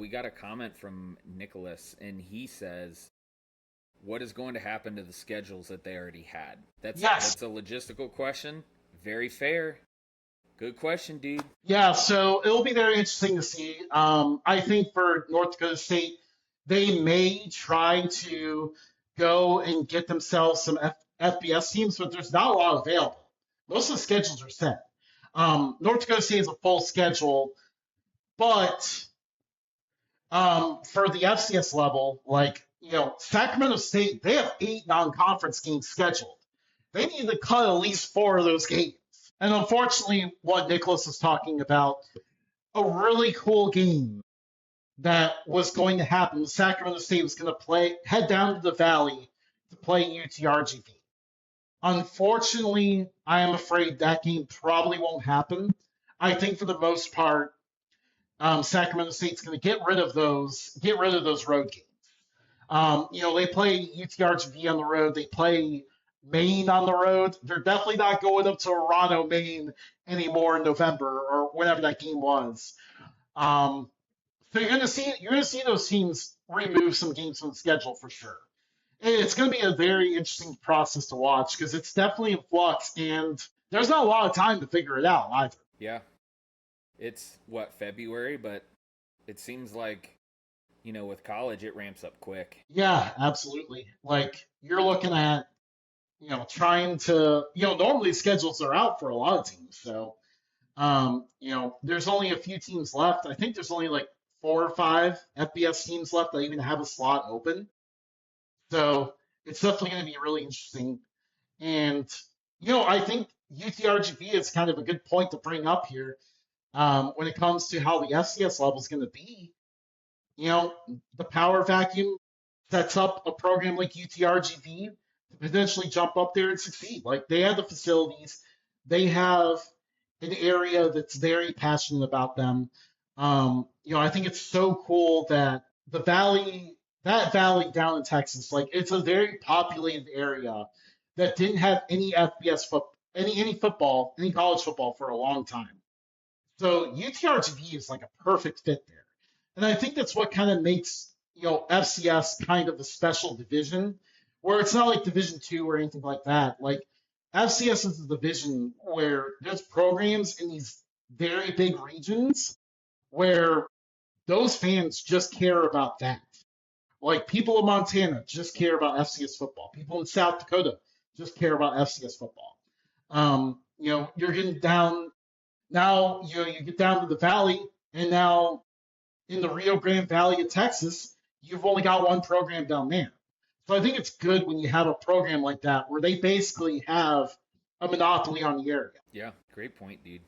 we got a comment from Nicholas, and he says, what is going to happen to the schedules that they already had? That's a logistical question. Very fair. Good question, dude. Yeah, so it'll be very interesting to see. I think for North Dakota State, they may try to go and get themselves some FBS teams, but there's not a lot available. Most of the schedules are set. North Dakota State has a full schedule, but for the FCS level, Sacramento State, they have 8 non-conference games scheduled. They need to cut at least 4 of those games. And unfortunately, what Nicholas was talking about, a really cool game that was going to happen. Sacramento State was going to head down to the Valley to play UTRGV. Unfortunately, I am afraid that game probably won't happen. I think for the most part, Sacramento State's going to get rid of those road games. They play UTRGV on the road. They play Maine on the road. They're definitely not going up to Orano, Maine anymore in November or whenever that game was. So you're gonna see those teams remove some games from the schedule for sure. And it's gonna be a very interesting process to watch because it's definitely in flux and there's not a lot of time to figure it out either. Yeah. It's February, but it seems like, with college it ramps up quick. Yeah, absolutely. You're looking at trying to, normally schedules are out for a lot of teams. So, there's only a few teams left. I think there's only 4 or 5 FBS teams left that even have a slot open. So it's definitely going to be really interesting. And, I think UTRGV is kind of a good point to bring up here when it comes to how the FCS level is going to be. The power vacuum sets up a program like UTRGV to potentially jump up there and succeed. They have the facilities, they have an area that's very passionate about them. I think it's so cool that that valley down in Texas, it's a very populated area that didn't have any FBS any college football for a long time. So UTRGV is a perfect fit there, and I think that's what kind of makes FCS kind of a special division, where it's not like Division II or anything like that. FCS is a division where there's programs in these very big regions where those fans just care about that. People in Montana just care about FCS football. People in South Dakota just care about FCS football. You're getting down now, you get down to the valley, and now in the Rio Grande Valley of Texas, you've only got one program down there. So I think it's good when you have a program like that where they basically have a monopoly on the area. Yeah, great point, dude.